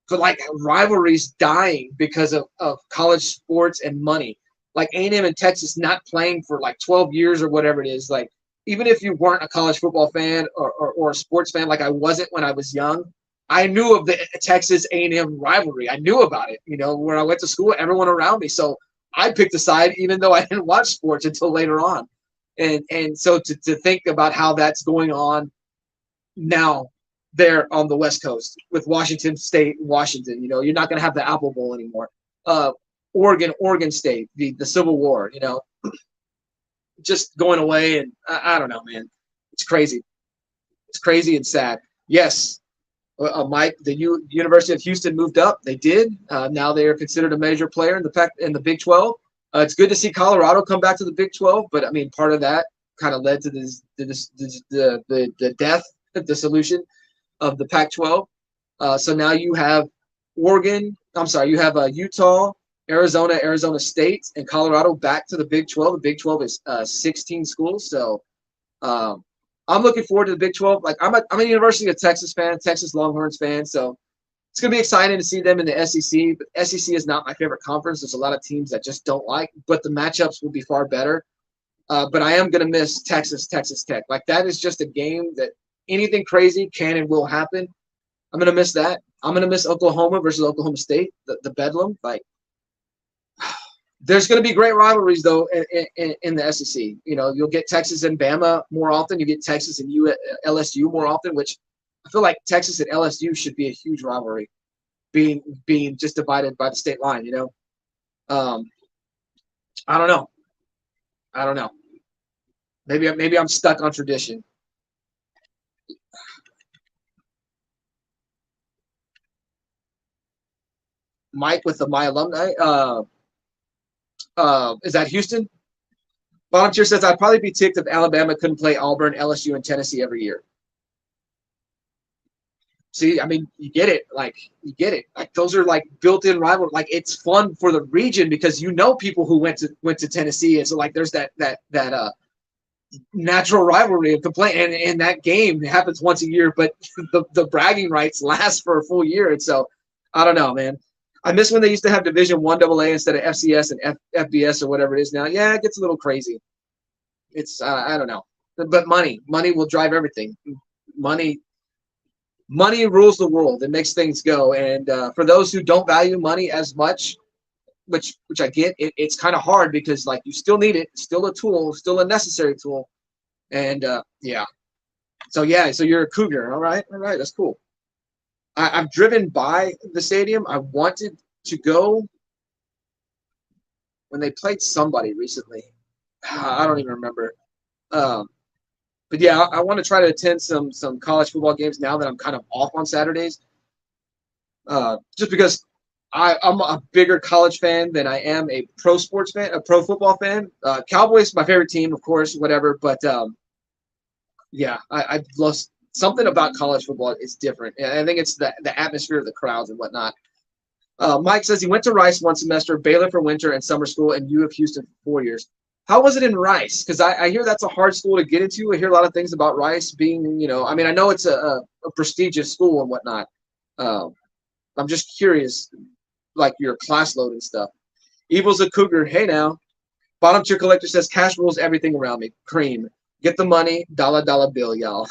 But like rivalries dying because of college sports and money, like A&M and Texas not playing for like 12 years or whatever it is. Like even if you weren't a college football fan or a sports fan, like I wasn't when I was young, I knew of the Texas A&M rivalry. I knew about it. You know, when I went to school, everyone around me. So I picked a side even though I didn't watch sports until later on. And so to think about how that's going on now there on the West Coast with Washington State and Washington, you know, you're not going to have the Apple Bowl anymore. Oregon State, the Civil War, you know, just going away. And I don't know, man. It's crazy. It's crazy and sad. Yes, Mike, the University of Houston moved up. They did. Now they are considered a major player in the Big 12. It's good to see Colorado come back to the Big 12, but I mean, part of that kind of led to the death, the solution of the Pac-12. So now you have Utah, Arizona State, and Colorado back to the Big 12. The Big 12 is 16 schools. So I'm looking forward to the Big 12. Like I'm a University of Texas fan, Texas Longhorns fan. So it's going to be exciting to see them in the SEC. But SEC is not my favorite conference. There's a lot of teams that just don't like, but the matchups will be far better. But I am going to miss Texas Tech. Like that is just a game that anything crazy can and will happen. I'm going to miss that. I'm going to miss Oklahoma versus Oklahoma State, the Bedlam. Like, There's going to be great rivalries though in the SEC. You know, you'll get Texas and Bama more often. You get Texas and LSU more often, which I feel like Texas and LSU should be a huge rivalry, being just divided by the state line. You know, I don't know. I don't know. Maybe I'm stuck on tradition. Mike with the My Alumni. Is that Houston? Bottom tier says I'd probably be ticked if Alabama couldn't play Auburn, LSU, and Tennessee every year. See, I mean, you get it. Like, you get it. Like, those are like built-in rival. Like, it's fun for the region because you know people who went to Tennessee, and so like there's that natural rivalry of complaint, and that game happens once a year, but the bragging rights last for a full year, and so I don't know, man. I miss when they used to have Division I AA instead of FCS and FBS or whatever it is now. Yeah, it gets a little crazy. It's I don't know, but money will drive everything. Money rules the world. It makes things go. And for those who don't value money as much, which I get, it's kind of hard because like you still need it. It's still a tool, still a necessary tool. And yeah. So you're a Cougar. All right, that's cool. I've driven by the stadium. I wanted to go when they played somebody recently. I don't even remember. But yeah, I want to try to attend some college football games now that I'm kind of off on Saturdays. Just because I'm a bigger college fan than I am a pro sports fan, a pro football fan. Cowboys, my favorite team, of course, whatever. But yeah, I love something about college football is different. And I think it's the atmosphere of the crowds and whatnot. Mike says he went to Rice one semester, Baylor for winter and summer school, and U of Houston for 4 years. How was it in Rice? Because I hear that's a hard school to get into. I hear a lot of things about Rice being, you know, I mean, I know it's a prestigious school and whatnot. I'm just curious, like your class load and stuff. Evil's a Cougar. Hey now. Bottom tier collector says cash rules everything around me. Cream. Get the money. Dollar bill, y'all.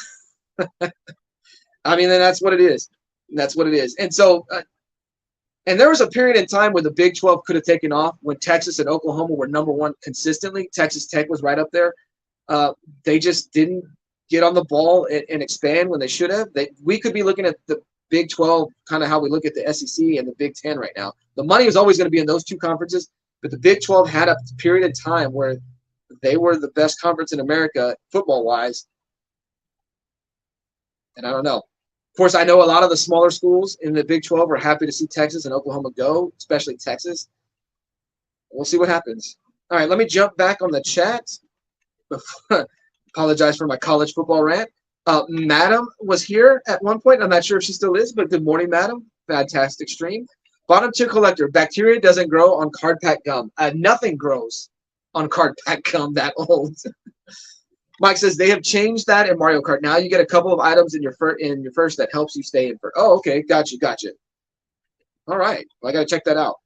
I mean, then that's what it is. That's what it is. And so, and there was a period in time where the Big 12 could have taken off when Texas and Oklahoma were number one consistently. Texas Tech was right up there. They just didn't get on the ball and expand when they should have. We could be looking at the Big 12 kind of how we look at the SEC and the Big 10 right now. The money is always going to be in those two conferences, but the Big 12 had a period of time where they were the best conference in America football-wise. And I don't know. Of course, I know a lot of the smaller schools in the Big 12 are happy to see Texas and Oklahoma go, especially Texas. We'll see what happens. All right, let me jump back on the chat. Apologize for my college football rant. Madam was here at one point. I'm not sure if she still is, but good morning, Madam. Fantastic stream. Bottom tier collector. Bacteria doesn't grow on card pack gum. Nothing grows on card pack gum that old. Mike says they have changed that in Mario Kart. Now you get a couple of items in your first that helps you stay in first. Oh, okay. Gotcha. All right. Well, I got to check that out.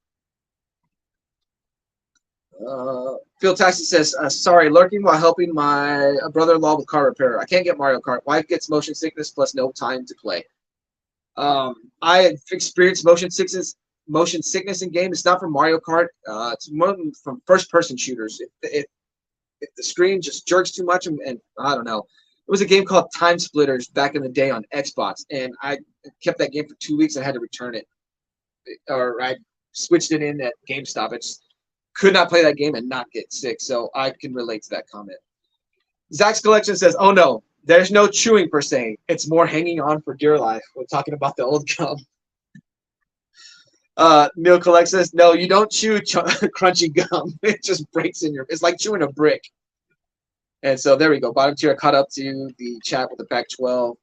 Phil Taxi says, sorry, lurking while helping my brother-in-law with car repair. I can't get Mario Kart. Wife gets motion sickness plus no time to play. I have experienced motion sickness in games. It's not from Mario Kart. It's more from first-person shooters. If the screen just jerks too much, and I don't know. It was a game called Time Splitters back in the day on Xbox, and I kept that game for 2 weeks. I had to return it, or I switched it in at GameStop. I just could not play that game and not get sick, so I can relate to that comment. Zach's Collection says, oh no, there's no chewing per se. It's more hanging on for dear life. We're talking about the old gum. Neil Collect says, no, you don't chew crunchy gum. It just breaks in your – it's like chewing a brick. And so there we go. Bottom tier caught up to the chat with the Pac-12.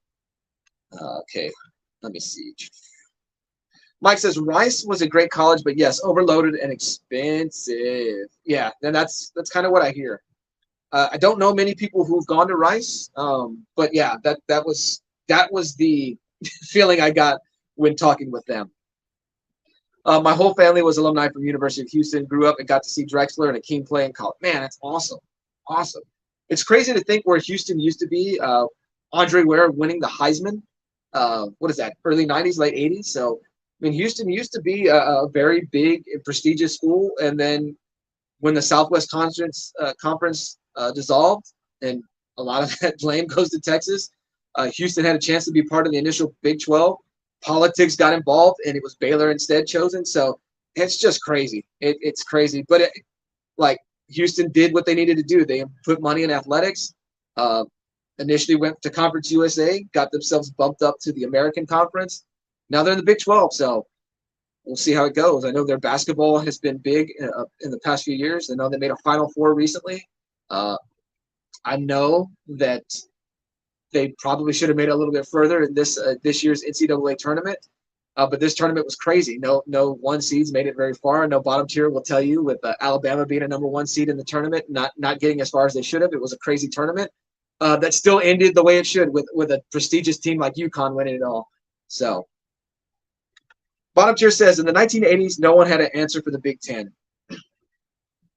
Okay, let me see. Mike says, Rice was a great college, but yes, overloaded and expensive. Yeah, and that's kind of what I hear. I don't know many people who've gone to Rice, but yeah, that was the feeling I got when talking with them. My whole family was alumni from University of Houston, grew up and got to see Drexler and Akeem play in college. Man, that's awesome. Awesome. It's crazy to think where Houston used to be. Andre Ware winning the Heisman. What is that? Early 90s, late 80s. So, I mean, Houston used to be a very big and prestigious school. And then when the Southwest Conference dissolved, and a lot of that blame goes to Texas. Houston had a chance to be part of the initial Big 12. Politics got involved, and it was Baylor instead chosen. So it's just crazy. It's crazy. But like Houston did what they needed to do. They put money in athletics. Initially went to Conference USA, got themselves bumped up to the American Conference. Now they're in the Big 12. So we'll see how it goes. I know their basketball has been big in the past few years. I know they made a Final Four recently. I know that they probably should have made it a little bit further in this year's NCAA tournament. But this tournament was crazy. No one seeds made it very far. No bottom tier will tell you, with Alabama being a number one seed in the tournament, not getting as far as they should have. It was a crazy tournament that still ended the way it should, with a prestigious team like UConn winning it all. So bottom tier says, in the 1980s, no one had an answer for the Big Ten.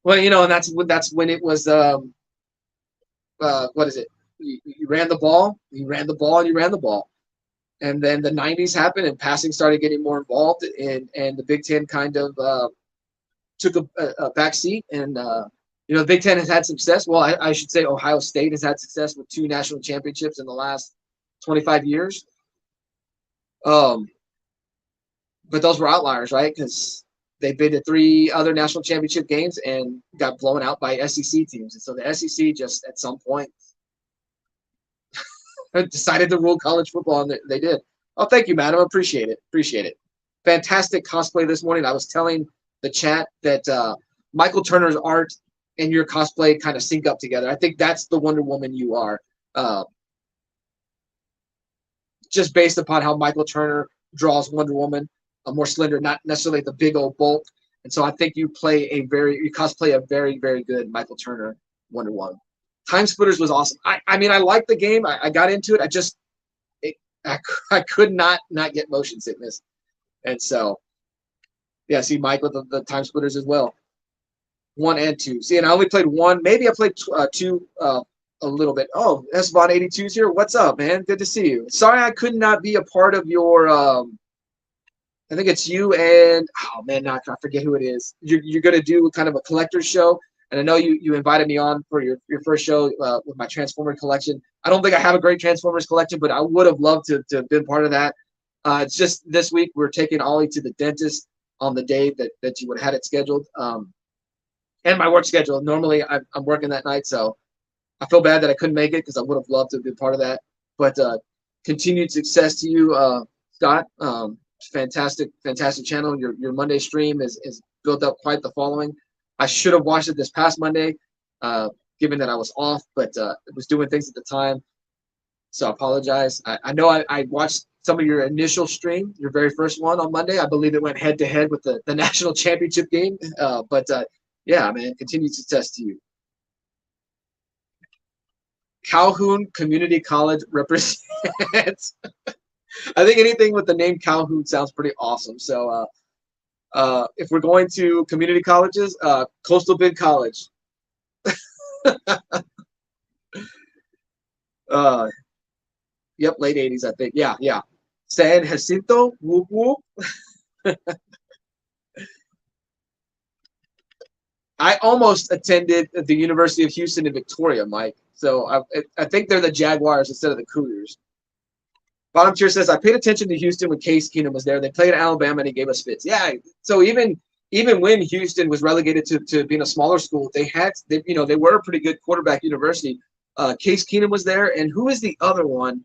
Well, and that's when it was what is it? You ran the ball, and you ran the ball. And then the 90s happened, and passing started getting more involved, and the Big Ten kind of took a back seat. And the Big Ten has had success. Well, I should say Ohio State has had success with 2 national championships in the last 25 years. But those were outliers, right? Because they've been to 3 other national championship games and got blown out by SEC teams. And so the SEC just at some point decided to rule college football, and they did. Oh, thank you, madam. Appreciate it. Fantastic cosplay this morning. I was telling the chat that Michael Turner's art and your cosplay kind of sync up together. I think that's the Wonder Woman you are. Just based upon how Michael Turner draws Wonder Woman, more slender, not necessarily the big old bulk. And so I think you cosplay a very, very good Michael Turner Wonder Woman. Time Splitters was awesome. I mean, I liked the game. I got into it. I could not get motion sickness. And so, yeah, see Mike with the Time Splitters as well. 1 and 2. See, and I only played 1. Maybe I played 2 a little bit. Oh, Esteban 82's here. What's up, man? Good to see you. Sorry I could not be a part of your I think it's you and I forget who it is. You're going to do kind of a collector's show. And I know you invited me on for your first show with my Transformer collection. I don't think I have a great Transformers collection, but I would have loved to have been part of that. It's just this week we're taking Ollie to the dentist on the day that you would have had it scheduled. And my work schedule. Normally I'm working that night, so I feel bad that I couldn't make it because I would have loved to have been part of that. But continued success to you, Scott. Fantastic channel. Your Monday stream is built up quite the following. I should have watched it this past Monday, given that I was off, but was doing things at the time. So I apologize. I know I watched some of your initial stream, your very first one on Monday. I believe it went head-to-head with the national championship game. But yeah, man, continued success to you. Calhoun Community College represents. I think anything with the name Calhoun sounds pretty awesome. So if we're going to community colleges, Coastal Bend College. Yep, late 80s, I think. Yeah. San Jacinto, whoop whoop. I almost attended the University of Houston in Victoria, Mike. So I think they're the Jaguars instead of the Cougars. Bottom tier says, I paid attention to Houston when Case Keenum was there. They played Alabama and he gave us fits. Yeah, so even when Houston was relegated to being a smaller school, they were a pretty good quarterback university. Case Keenum was there, and who is the other one?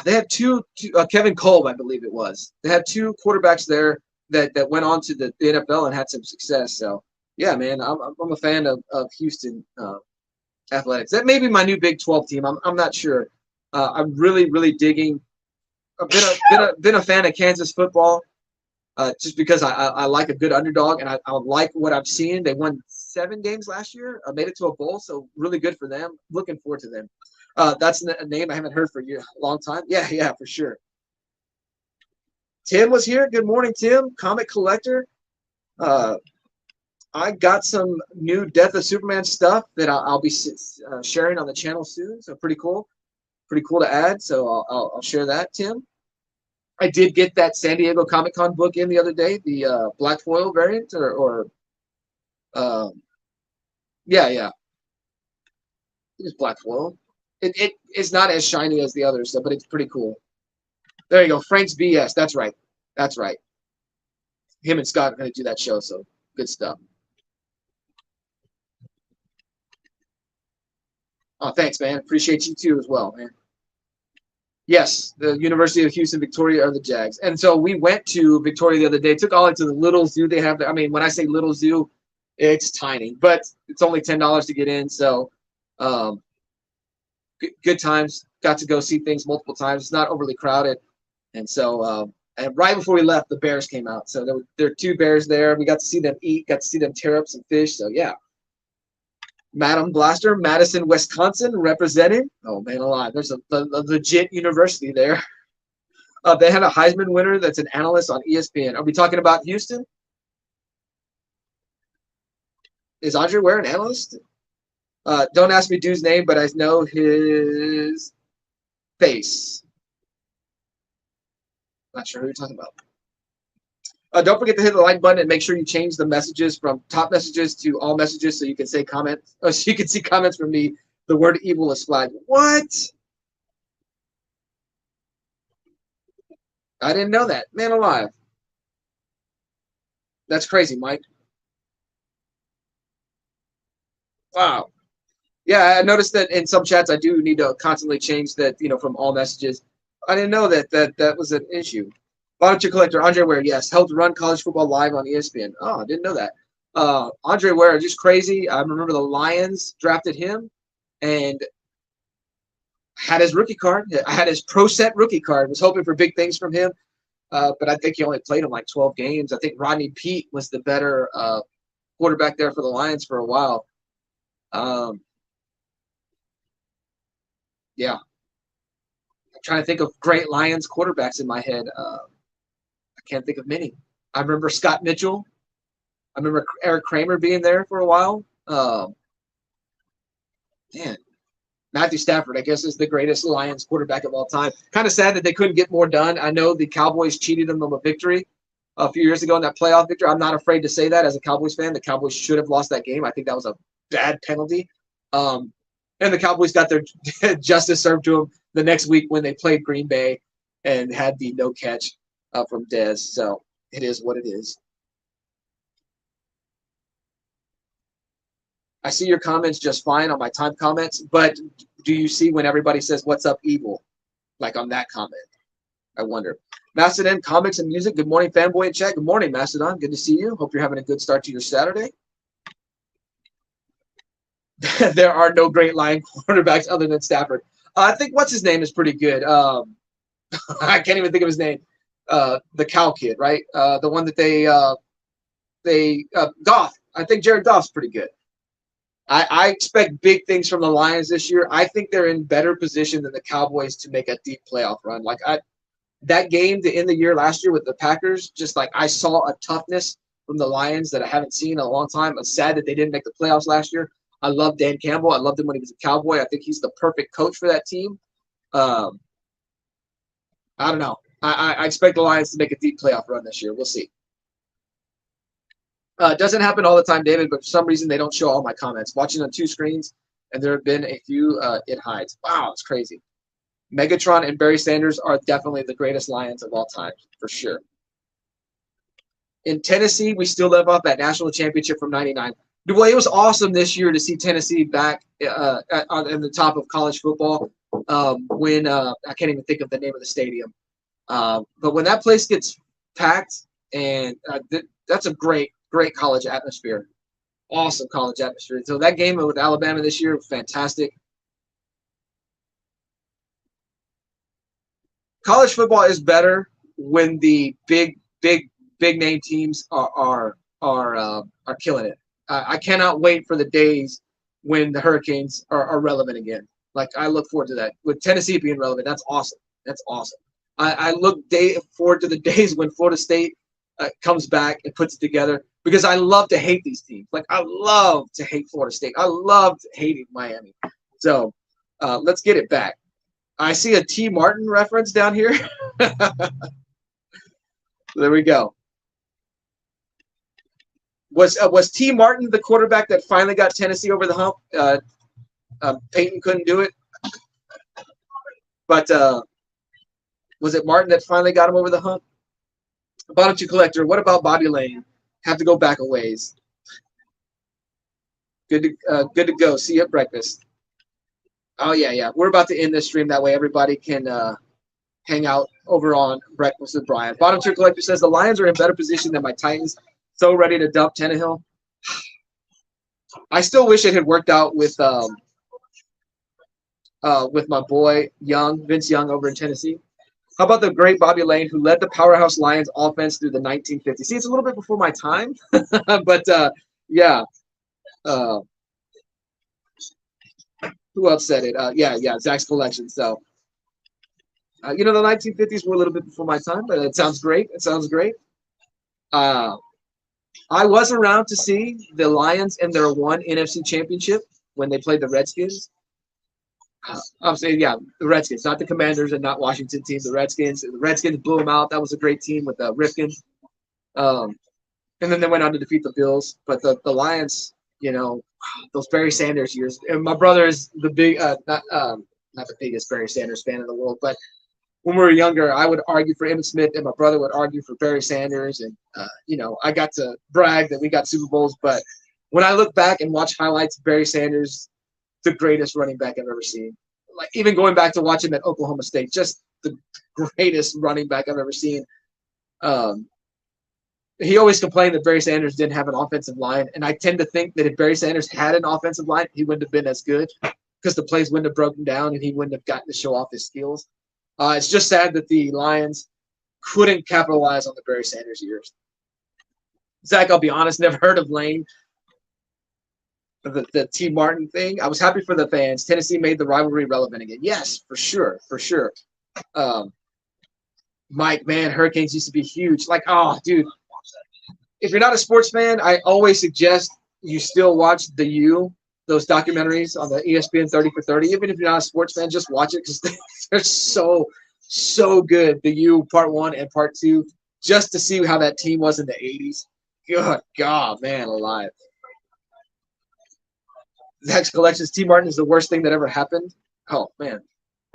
They had two Kevin Kolb, I believe it was. They had 2 quarterbacks there that went on to the NFL and had some success. So yeah, man, I'm a fan of Houston athletics. That may be my new Big 12 team. I'm not sure. I'm really, really digging. I've been a fan of Kansas football, just because I like a good underdog, and I like what I've seen. They won 7 games last year. Made it to a bowl, so really good for them. Looking forward to them. That's a name I haven't heard for a long time. Yeah, for sure. Tim was here. Good morning, Tim. Comic collector. I got some new Death of Superman stuff that I'll be sharing on the channel soon. So pretty cool to add. So I'll share that, Tim. I did get that San Diego Comic-Con book in the other day, the black foil variant or Yeah. It's black foil. It's not as shiny as the others, but it's pretty cool. There you go. Frank's BS. That's right. That's right. Him and Scott are going to do that show, so good stuff. Oh, thanks, man. Appreciate you too as well, man. Yes, the University of Houston Victoria are the Jags. And so we went to Victoria the other day, took Ollie to the little zoo they have there. I mean, when I say little zoo, it's tiny, but it's only $10 to get in. So good times. Got to go see things multiple times. It's not overly crowded. And so and right before we left, the bears came out. So there were 2 bears there. We got to see them eat, got to see them tear up some fish. So, yeah. Madam Blaster, Madison, Wisconsin, representing. Oh, man alive. There's a legit university there. They had a Heisman winner that's an analyst on ESPN. Are we talking about Houston? Is Andre Ware an analyst? Don't ask me dude's name, but I know his face. Not sure who you're talking about. Don't forget to hit the like button and make sure you change the messages from top messages to all messages so you can say comments. So you can see comments from me. The word evil is flagged. What? I didn't know that. Man alive. That's crazy, Mike. Wow. Yeah, I noticed that in some chats I do need to constantly change that, from all messages. I didn't know that was an issue. Volunteer collector, Andre Ware, yes, helped run college football live on ESPN. Oh, I didn't know that. Andre Ware, just crazy. I remember the Lions drafted him and had his rookie card. I had his pro set rookie card. Was hoping for big things from him, but I think he only played him like 12 games. I think Rodney Peete was the better quarterback there for the Lions for a while. Yeah. I'm trying to think of great Lions quarterbacks in my head. I can't think of many. I remember Scott Mitchell. I remember Eric Kramer being there for a while. Man, Matthew Stafford, I guess, is the greatest Lions quarterback of all time. Kind of sad that they couldn't get more done. I know the Cowboys cheated them of a victory a few years ago in that playoff victory. I'm not afraid to say that as a Cowboys fan. The Cowboys should have lost that game. I think that was a bad penalty. And the Cowboys got their justice served to them the next week when they played Green Bay and had the no catch from Dez. So it is what it is. I see your comments just fine on my time comments, but do you see when everybody says, "What's up, evil?" Like on that comment? I wonder. Mastodon, comics and music. Good morning, fanboy and chat. Good morning, Mastodon. Good to see you. Hope you're having a good start to your Saturday. There are no great Lion quarterbacks other than Stafford. I think what's his name is pretty good. I can't even think of his name. The Cow kid, right? The one that they Goff. I think Jared Goff's pretty good. I expect big things from the Lions this year. I think they're in better position than the Cowboys to make a deep playoff run. Like that game to end the year last year with the Packers, just like I saw a toughness from the Lions that I haven't seen in a long time. I'm sad that they didn't make the playoffs last year. I love Dan Campbell. I loved him when he was a Cowboy. I think he's the perfect coach for that team. I don't know. I expect the Lions to make a deep playoff run this year. We'll see. It doesn't happen all the time, David, but for some reason they don't show all my comments. Watching on 2 screens, and there have been a few it hides. Wow, it's crazy. Megatron and Barry Sanders are definitely the greatest Lions of all time, for sure. In Tennessee, we still live off that national championship from '99. Well, it was awesome this year to see Tennessee back in the top of college football when I can't even think of the name of the stadium. But when that place gets packed, and that's a great college atmosphere. Awesome college atmosphere. So that game with Alabama this year was fantastic. College football is better when the big name teams are killing it. I cannot wait for the days when the Hurricanes are relevant again. Like I look forward to that. With Tennessee being relevant, that's awesome. That's awesome. I look forward to the days when Florida State comes back and puts it together, because I love to hate these teams. Like I love to hate Florida State. I loved hating Miami. So let's get it back. I see a T. Martin reference down here. There we go. Was T. Martin the quarterback that finally got Tennessee over the hump? Peyton couldn't do it, but was it Martin that finally got him over the hump? Bottom two collector. What about Bobby Lane? Have to go back a ways. Good to go. See you at breakfast. Oh yeah. We're about to end this stream. That way everybody can hang out over on breakfast with Brian. Bottom tier collector says the Lions are in better position than my Titans. So ready to dump Tannehill. I still wish it had worked out with my boy Vince Young over in Tennessee. How about the great Bobby Lane, who led the powerhouse Lions offense through the 1950s? See, it's a little bit before my time, but yeah. Who else said it? Yeah, Zach's collection. So, the 1950s were a little bit before my time, but it sounds great. I was around to see the Lions in their one NFC championship when they played the Redskins. I'm saying, yeah, the Redskins, not the Commanders and not Washington team. The Redskins. The Redskins blew them out. That was a great team with Rifkin. And then they went on to defeat the Bills. But the Lions, those Barry Sanders years. And my brother is the big, not the biggest Barry Sanders fan in the world, but when we were younger, I would argue for Emmitt Smith, and my brother would argue for Barry Sanders. And, I got to brag that we got Super Bowls. But when I look back and watch highlights, Barry Sanders, the greatest running back I've ever seen. Like, even going back to watch him at Oklahoma State, just the greatest running back I've ever seen. He always complained that Barry Sanders didn't have an offensive line, and I tend to think that if Barry Sanders had an offensive line, he wouldn't have been as good because the plays wouldn't have broken down and he wouldn't have gotten to show off his skills. It's just sad that the Lions couldn't capitalize on the Barry Sanders years. Zach, I'll be honest, never heard of Lane. The T. Martin thing. I was happy for the fans. Tennessee made the rivalry relevant again. Yes, for sure. Mike, man, Hurricanes used to be huge. Like, oh, dude. If you're not a sports fan, I always suggest you still watch those documentaries on the ESPN 30 for 30. Even if you're not a sports fan, just watch it because they're so good. The U part 1 and part 2, just to see how that team was in the 80s. Good God, man, alive. Zach's collections. T. Martin is the worst thing that ever happened. Oh, man.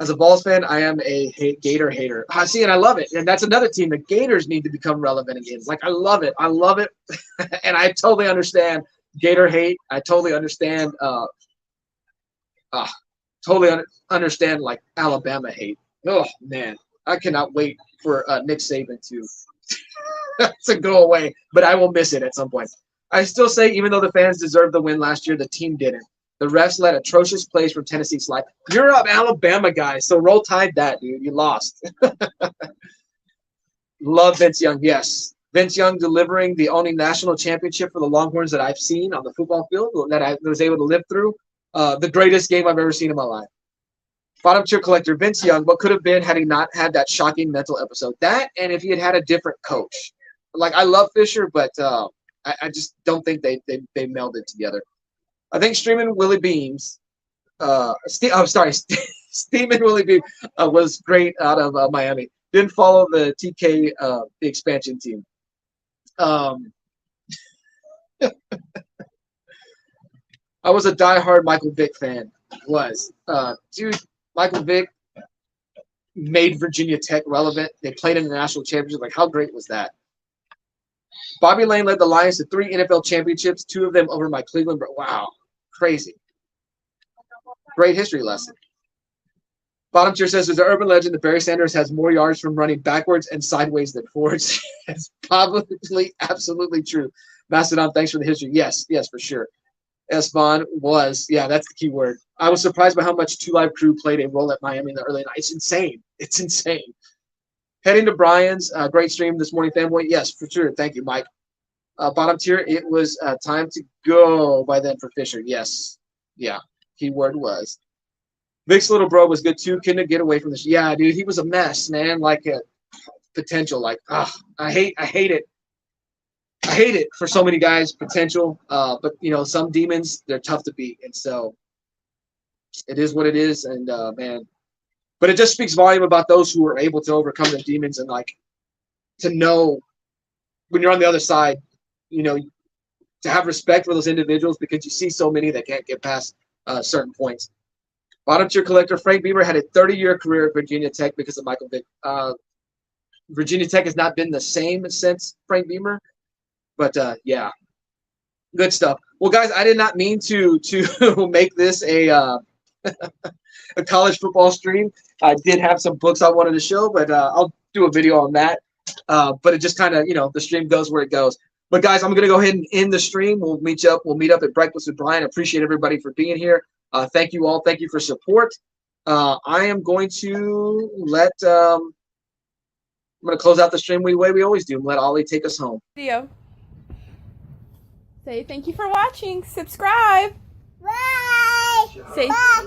As a Vols fan, I am a Gator hater. I see, and I love it. And that's another team. The Gators need to become relevant again. Like, I love it. And I totally understand Gator hate. I totally understand understand like Alabama hate. Oh, man. I cannot wait for Nick Saban to go away. But I will miss it at some point. I still say, even though the fans deserved the win last year, the team didn't. The refs let atrocious plays from Tennessee slide. You're up, Alabama guys, so roll tide that, dude. You lost. Love Vince Young, yes. Vince Young delivering the only national championship for the Longhorns that I've seen on the football field that I was able to live through. The greatest game I've ever seen in my life. Bottom tier collector, Vince Young, what could have been had he not had that shocking mental episode. That, and if he had a different coach. Like, I love Fisher, but I just don't think they melded together. I think Steeman Willie Beams, Steeman Willie Beams was great out of Miami. Didn't follow the TK, the expansion team. I was a diehard Michael Vick fan. Dude, Michael Vick made Virginia Tech relevant. They played in the national championship. Like, how great was that? Bobby Lane led the Lions to 3 NFL championships, 2 of them over my Cleveland. Wow, crazy. Great history lesson. Bottom tier says, there's an urban legend that Barry Sanders has more yards from running backwards and sideways than forwards. It's probably absolutely true. Mastodon, thanks for the history. Yes, for sure. Esbon was, that's the key word. I was surprised by how much 2 Live Crew played a role at Miami in the early night. It's insane. Heading to Brian's great stream this morning, fanboy. Yes, for sure. Thank you, Mike. Bottom tier, it was time to go by then for Fisher. Yes. Yeah. Keyword was. Vic's little bro was good too. Couldn't get away from this. Yeah, dude, he was a mess, man. Like a potential. Like, I hate it. I hate it for so many guys. Potential. But some demons, they're tough to beat. And so it is what it is. And man. But it just speaks volume about those who are able to overcome the demons and like to know when you're on the other side, to have respect for those individuals because you see so many that can't get past certain points. Bottom tier collector Frank Beamer had a 30-year career at Virginia Tech because of Michael Vick. Virginia Tech has not been the same since Frank Beamer, but yeah, good stuff. Well, guys, I did not mean to make this a a college football stream. I did have some books I wanted to show, but I'll do a video on that. But it just kind of, the stream goes where it goes. But guys, I'm going to go ahead and end the stream. We'll meet up at Breakfast with Brian. I appreciate everybody for being here. Thank you all. Thank you for support. I am going to I'm going to close out the stream the way we always do and let Ollie take us home. Video. Say thank you for watching. Subscribe. Bye. Say Bye.